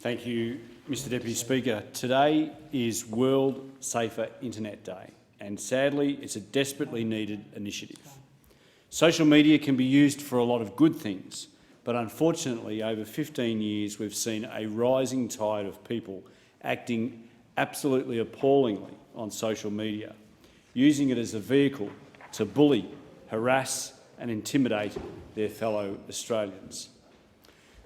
Thank you, Mr Deputy Speaker. Today is World Safer Internet Day, and sadly it's a desperately needed initiative. Social media can be used for a lot of good things, but unfortunately over 15 years we've seen a rising tide of people acting absolutely appallingly on social media, using it as a vehicle to bully, harass and intimidate their fellow Australians.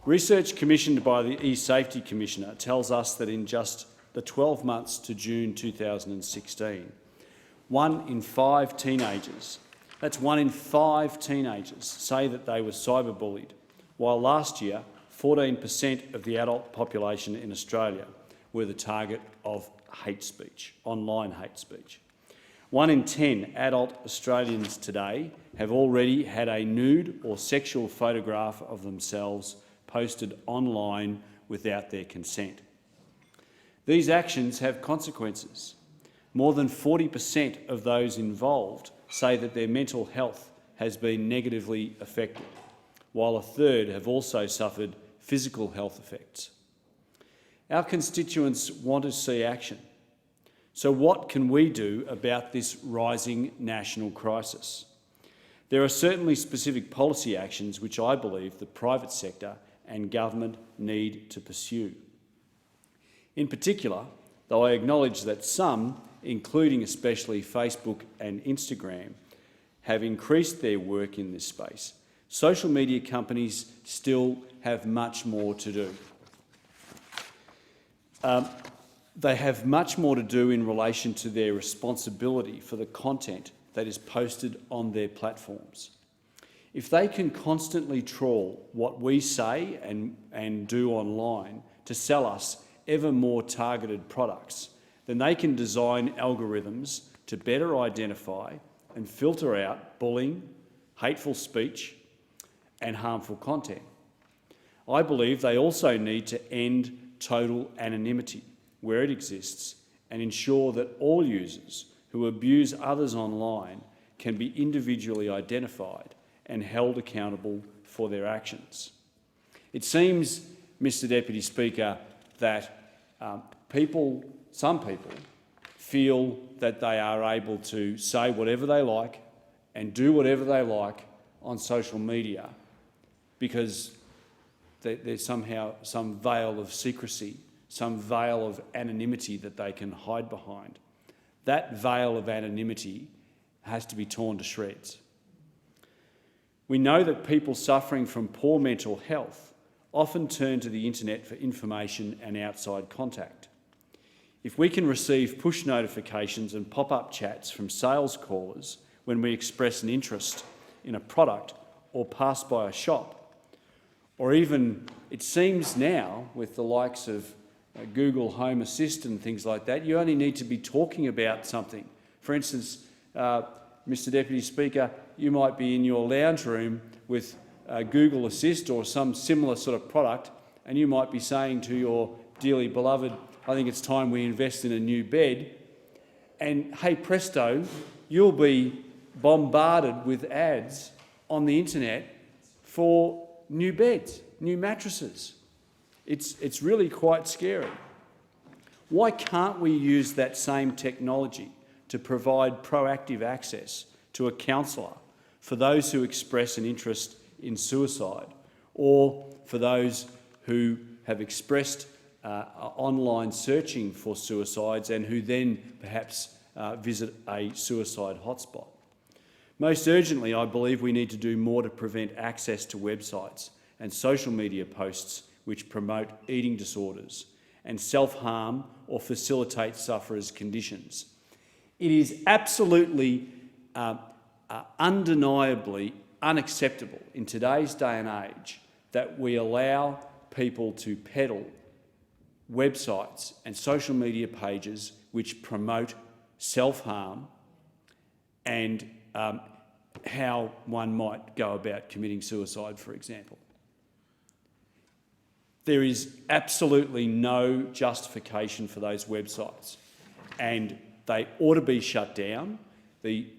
Research commissioned by the E-Safety Commissioner tells us that in just the 12 months to June 2016, 1 in 5 teenagers, that's 1 in 5 teenagers, say that they were cyberbullied, while last year 14% of the adult population in Australia were the target of hate speech, online hate speech. 1 in 10 adult Australians today have already had a nude or sexual photograph of themselves posted online without their consent. These actions have consequences. More than 40% of those involved say that their mental health has been negatively affected, while a third have also suffered physical health effects. Our constituents want to see action. So what can we do about this rising national crisis? There are certainly specific policy actions which I believe the private sector and government need to pursue. In particular, though I acknowledge that some, including especially Facebook and Instagram, have increased their work in this space, social media companies still have much more to do. They have much more to do in relation to their responsibility for the content that is posted on their platforms. If they can constantly trawl what we say and do online to sell us ever more targeted products, then they can design algorithms to better identify and filter out bullying, hateful speech and harmful content. I believe they also need to end total anonymity where it exists and ensure that all users who abuse others online can be individually identified and held accountable for their actions. It seems, Mr Deputy Speaker, that some people feel that they are able to say whatever they like and do whatever they like on social media because there's somehow some veil of secrecy, some veil of anonymity that they can hide behind. That veil of anonymity has to be torn to shreds. We know that people suffering from poor mental health often turn to the internet for information and outside contact. If we can receive push notifications and pop-up chats from sales callers when we express an interest in a product or pass by a shop, or even, it seems now, with the likes of Google Home Assist and things like that, you only need to be talking about something. For instance, Mr Deputy Speaker, you might be in your lounge room with Google Assist or some similar sort of product, and you might be saying to your dearly beloved, I think it's time we invest in a new bed, and hey presto, you'll be bombarded with ads on the internet for new beds, new mattresses. It's really quite scary. Why can't we use that same technology to provide proactive access to a counsellor for those who express an interest in suicide, or for those who have expressed online searching for suicides and who then perhaps visit a suicide hotspot? Most urgently, I believe we need to do more to prevent access to websites and social media posts which promote eating disorders and self-harm or facilitate sufferers' conditions. It is absolutely, undeniably unacceptable in today's day and age that we allow people to peddle websites and social media pages which promote self-harm and how one might go about committing suicide, for example. There is absolutely no justification for those websites, and they ought to be shut down. The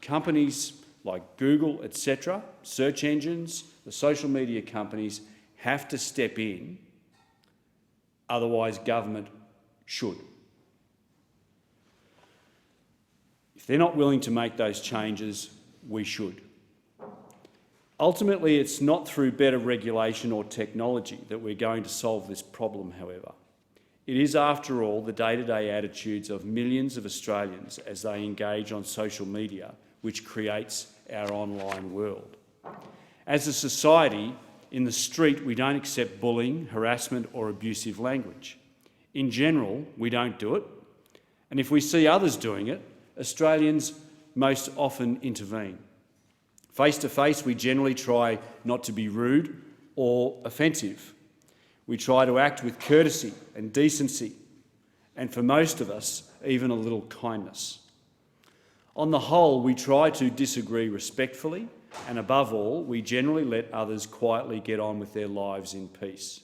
companies like Google, etc., search engines, the social media companies have to step in, otherwise government should. If they're not willing to make those changes, we should. Ultimately, it's not through better regulation or technology that we're going to solve this problem, however. It is, after all, the day-to-day attitudes of millions of Australians as they engage on social media which creates our online world. As a society, in the street we don't accept bullying, harassment or abusive language. In general, we don't do it, and if we see others doing it, Australians most often intervene. Face to face, we generally try not to be rude or offensive. We try to act with courtesy and decency, and for most of us, even a little kindness. On the whole, we try to disagree respectfully, and above all, we generally let others quietly get on with their lives in peace.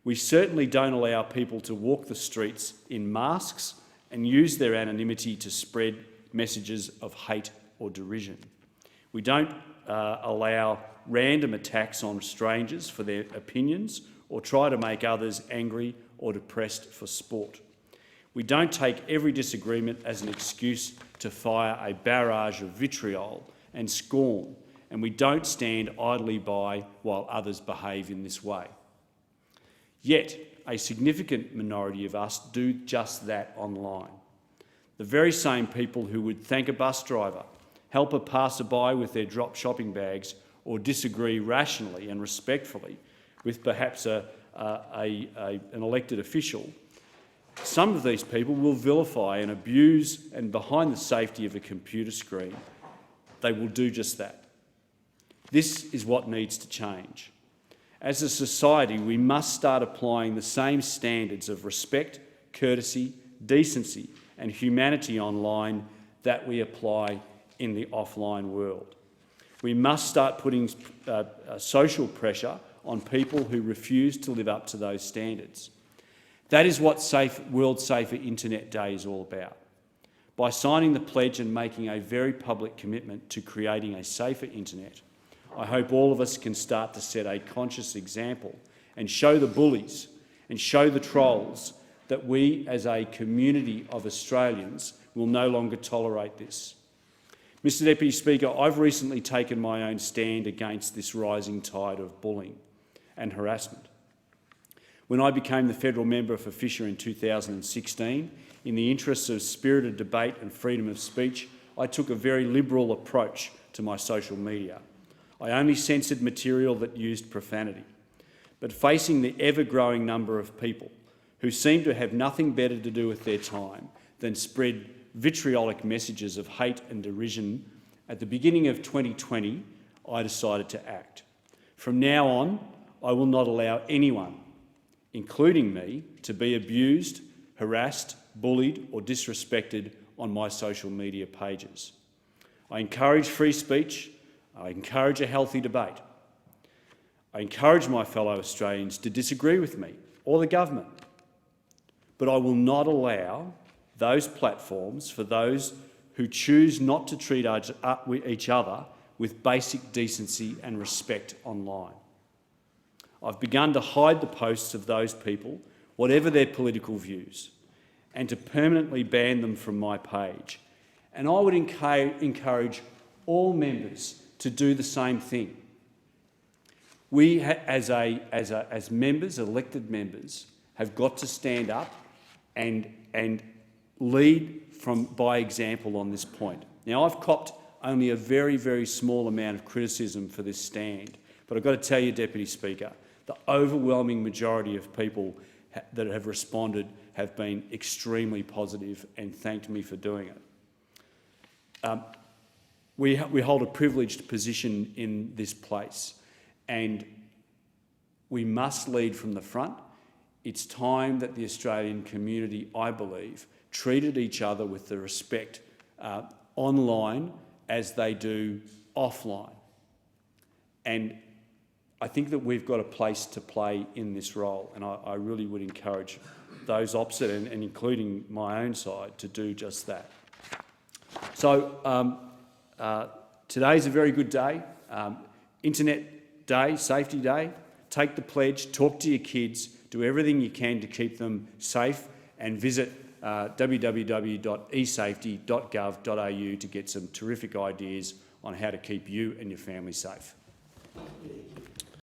We certainly don't allow people to walk the streets in masks and use their anonymity to spread messages of hate or derision. We don't allow random attacks on strangers for their opinions or try to make others angry or depressed for sport. We don't take every disagreement as an excuse to fire a barrage of vitriol and scorn, and we don't stand idly by while others behave in this way. Yet, a significant minority of us do just that online. The very same people who would thank a bus driver, help a passerby with their drop shopping bags, or disagree rationally and respectfully with perhaps an elected official, some of these people will vilify and abuse, and behind the safety of a computer screen, they will do just that. This is what needs to change. As a society, we must start applying the same standards of respect, courtesy, decency and humanity online that we apply in the offline world. We must start putting social pressure on people who refuse to live up to those standards. That is what World Safer Internet Day is all about. By signing the pledge and making a very public commitment to creating a safer internet, I hope all of us can start to set a conscious example and show the bullies and show the trolls that we as a community of Australians will no longer tolerate this. Mr Deputy Speaker, I've recently taken my own stand against this rising tide of bullying and harassment. When I became the federal member for Fisher in 2016, in the interests of spirited debate and freedom of speech, I took a very liberal approach to my social media. I only censored material that used profanity. But facing the ever-growing number of people who seem to have nothing better to do with their time than spread vitriolic messages of hate and derision, at the beginning of 2020, I decided to act. From now on, I will not allow anyone, including me, to be abused, harassed, bullied or disrespected on my social media pages. I encourage free speech. I encourage a healthy debate. I encourage my fellow Australians to disagree with me or the government. But I will not allow those platforms for those who choose not to treat each other with basic decency and respect online. I've begun to hide the posts of those people, whatever their political views, and to permanently ban them from my page. And I would encourage all members to do the same thing. We, as members, elected members, have got to stand up and lead by example on this point. Now, I've copped only a very, very small amount of criticism for this stand, but I've got to tell you, Deputy Speaker, the overwhelming majority of people that have responded have been extremely positive and thanked me for doing it. We hold a privileged position in this place, and we must lead from the front. It's time that the Australian community, I believe, treated each other with the respect online as they do offline. And I think that we've got a place to play in this role, and I really would encourage those opposite, and including my own side, to do just that. So today's a very good day. Internet Day, Safety Day. take the pledge, talk to your kids, do everything you can to keep them safe, and visit www.esafety.gov.au to get some terrific ideas on how to keep you and your family safe.